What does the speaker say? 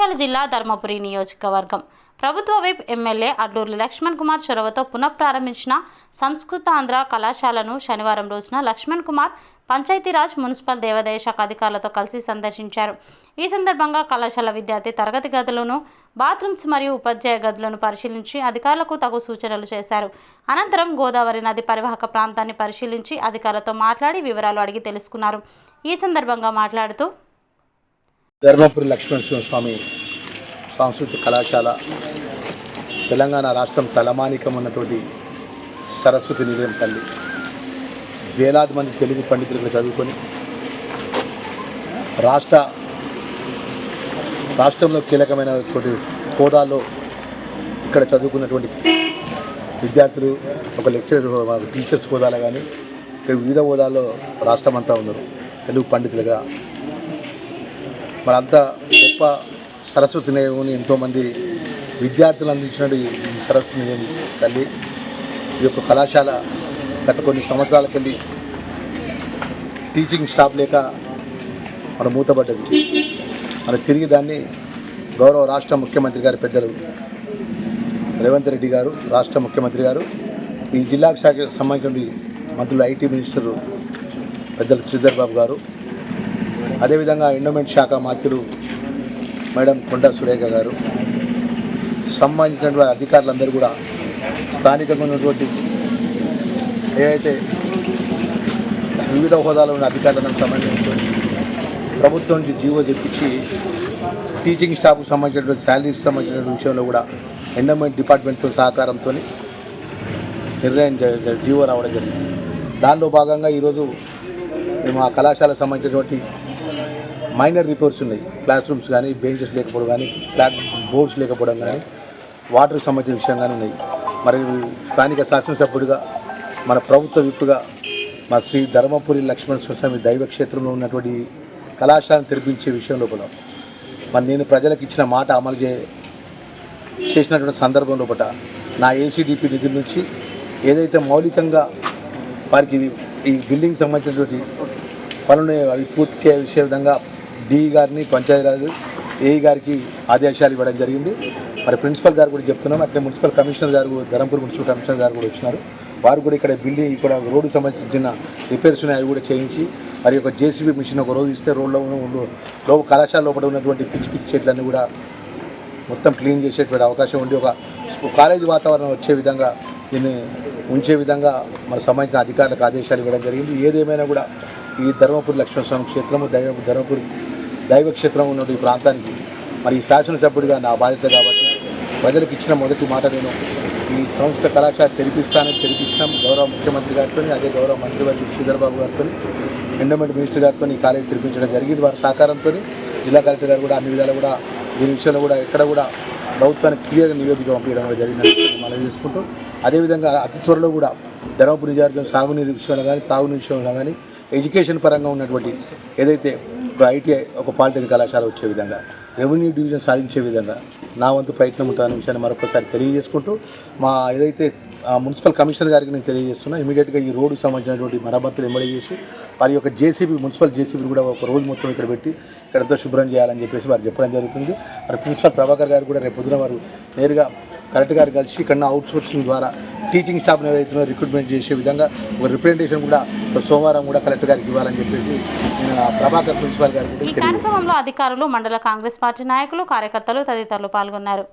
జగిత్యాల జిల్లా ధర్మపురి నియోజకవర్గం ప్రభుత్వ విప్ ఎమ్మెల్యే అడ్లూరి లక్ష్మణ్ కుమార్ చొరవతో పునఃప్రారంభించిన సంస్కృతాంధ్ర కళాశాలను శనివారం రోజున లక్ష్మణ్ కుమార్ పంచాయతీరాజ్ మున్సిపల్ దేవాదాయ శాఖ అధికారులతో కలిసి సందర్శించారు. ఈ సందర్భంగా కళాశాల విద్యార్థి తరగతి గదులను, బాత్రూమ్స్ మరియు ఉపాధ్యాయ గదులను పరిశీలించి అధికారులకు తగు సూచనలు చేశారు. అనంతరం గోదావరి నది పరివాహక ప్రాంతాన్ని పరిశీలించి అధికారులతో మాట్లాడి వివరాలు అడిగి తెలుసుకున్నారు. ఈ సందర్భంగా మాట్లాడుతూ ధర్మపురి లక్ష్మణస్వామి సాంస్కృతిక కళాశాల తెలంగాణ రాష్ట్రం తలమానికం ఉన్నటువంటి సరస్వతి నిలయం తల్లి. వేలాది మంది తెలుగు పండితులు చదువుకొని రాష్ట్రంలో కీలకమైనటువంటి హోదాల్లో ఇక్కడ చదువుకున్నటువంటి విద్యార్థులు, ఒక లెక్చరర్, టీచర్స్ హోదాలో కానీ ఇక్కడ వివిధ హోదాల్లో రాష్ట్రం అంతా ఉన్నారు తెలుగు పండితులుగా. మరంతా గొప్ప సరస్వతి నిలయం ఎంతోమంది విద్యార్థులు అందించినట్టు ఈ సరస్వతి నిలయం తల్లి. ఈ యొక్క కళాశాల గత కొన్ని సంవత్సరాలకెళ్ళి టీచింగ్ స్టాఫ్ లేక మన మూతపడ్డది. మన తిరిగి దాన్ని గౌరవ రాష్ట్ర ముఖ్యమంత్రి గారు పెద్దలు రేవంత్ రెడ్డి గారు, రాష్ట్ర ముఖ్యమంత్రి గారు, ఈ జిల్లాకు సంబంధించిన మంత్రులు, ఐటీ మినిస్టరు పెద్దలు శ్రీధర్ బాబు గారు, అదేవిధంగా ఎండోమెంట్ శాఖ మంత్రులు మేడం కొండా సురేఖ గారు, సంబంధించినటువంటి అధికారులందరూ కూడా స్థానికంగా ఉన్నటువంటి ఏవైతే వివిధ హోదాలో ఉన్న అధికారులకు సంబంధించినటువంటి ప్రభుత్వం నుంచి జీవో తెప్పించి టీచింగ్ స్టాఫ్కు సంబంధించినటువంటి శాలరీస్ సంబంధించిన విషయంలో కూడా ఎండోమెంట్ డిపార్ట్మెంట్తో సహకారంతో నిర్ణయం జీవో రావడం జరిగింది. దానిలో భాగంగా ఈరోజు మేము ఆ కళాశాలకు సంబంధించినటువంటి మైనర్ రిపోర్ట్స్ ఉన్నాయి. క్లాస్ రూమ్స్ కానీ, బెంచెస్ లేకపోవడం కానీ, బ్లాక్ బోర్డ్స్ లేకపోవడం కానీ, వాటర్కి సంబంధించిన విషయం కానీ ఉన్నాయి. మరి స్థానిక శాసనసభ్యుడిగా, మన ప్రభుత్వ విప్పుగా మా శ్రీ ధర్మపురి లక్ష్మణస్వామి దైవక్షేత్రంలో ఉన్నటువంటి కళాశాలను తెరిపించే విషయం లోపల మరి నేను ప్రజలకు ఇచ్చిన మాట అమలు చేసినటువంటి సందర్భం లోపల నా ఏసీడీపీ నిధుల నుంచి ఏదైతే మౌలికంగా వారికి ఈ బిల్డింగ్ సంబంధించినటువంటి పనులు అవి పూర్తి చేసే విధంగా డిఈ గారిని, పంచాయతీరాజ్ ఏఈ గారికి ఆదేశాలు ఇవ్వడం జరిగింది. మరి ప్రిన్సిపల్ గారు కూడా చెప్తున్నాం. అట్లే మున్సిపల్ కమిషనర్ గారు, ధర్మపురి మున్సిపల్ కమిషనర్ గారు కూడా వచ్చినారు. వారు కూడా ఇక్కడ బిల్డింగ్, ఇక్కడ రోడ్డుకు సంబంధించిన రిపేర్స్ ఉన్నాయి, అవి కూడా చేయించి మరి ఒక జేసీబీ మిషన్ ఒక రోజు ఇస్తే రోడ్లో కళాశాల లోపల ఉన్నటువంటి పిచ్చి చెట్లన్నీ కూడా మొత్తం క్లీన్ చేసేటువంటి అవకాశం ఉండి ఒక కాలేజీ వాతావరణం వచ్చే విధంగా దీన్ని ఉంచే విధంగా మన సంబంధించిన అధికారులకు ఆదేశాలు ఇవ్వడం జరిగింది. ఏదేమైనా కూడా ఈ ధర్మపురి లక్ష్మణస్వామి క్షేత్రము ధర్మపురి దైవక్షేత్రం ఉన్న ఈ ప్రాంతానికి మరి ఈ శాసనసభ్యుడిగా నా బాధ్యత కాబట్టి ప్రజలకు ఇచ్చిన మొదటి మాట నేను ఈ సంస్థ కళాశాల తెరిపించినాం. గౌరవ ముఖ్యమంత్రి గారితో, అదే గౌరవ మంత్రివర్గ శ్రీధర్ బాబు గారితో, ఎండోమెంట్ మినిస్టర్ గారితో ఈ కాలేజీ తెరిపించడం జరిగింది. వారి సహకారంతో జిల్లా కలెక్టర్ గారు కూడా అన్ని విధాలు కూడా దీని విషయంలో కూడా ఎక్కడ కూడా ప్రభుత్వానికి క్లియర్గా నివేదిక పంపించడం జరిగిందని మనం చేసుకుంటూ, అదేవిధంగా అతి త్వరలో కూడా ధర్మపురి నియోజకవర్గం సాగునీరు విషయంలో కానీ, తాగునీరు విషయంలో కానీ, ఎడ్యుకేషన్ పరంగా ఉన్నటువంటి ఏదైతే ఒక ఐటీఐ, ఒక పాలిటెక్నిక్ కళాశాల వచ్చే విధంగా, రెవెన్యూ డివిజన్ సాధించే విధంగా నా వంతు ప్రయత్నం ఉంటుందనే విషయాన్ని మరొకసారి తెలియజేసుకుంటూ, మా ఏదైతే మున్సిపల్ కమిషనర్ గారికి నేను తెలియజేస్తున్నా, ఇమీడియట్గా ఈ రోడ్డుకు సంబంధించినటువంటి మరమ్మతులు ఎంబడి చేసి వారి యొక్క జేసీబీ, మున్సిపల్ జేసీబీ కూడా ఒక రోజు మొత్తం ఇక్కడ పెట్టి ఇక్కడంతా శుభ్రం చేయాలని చెప్పేసి వారు చెప్పడం జరుగుతుంది. మరి ప్రిన్సిపల్ ప్రభాకర్ గారు కూడా రేపు పొద్దున వారు నేరుగా కలెక్టర్ గారు కలిసి ఇక్కడ అవుట్సోర్సింగ్ ద్వారా టీచింగ్ స్టాఫ్ని ఏదైతే రిక్రూట్మెంట్ చేసే విధంగా ఒక రిప్రజెంటేషన్ కూడా సోమవారం కూడా కలెక్టర్ గారికి ఇవ్వాలని చెప్పేసి నేను ప్రభాకర్ ప్రిన్సిపల్ గారు కూడా. ఈ కార్యక్రమంలో అధికారులు, మండల కాంగ్రెస్ పార్టీ నాయకులు, కార్యకర్తలు తదితరులు పాల్గొన్నారు.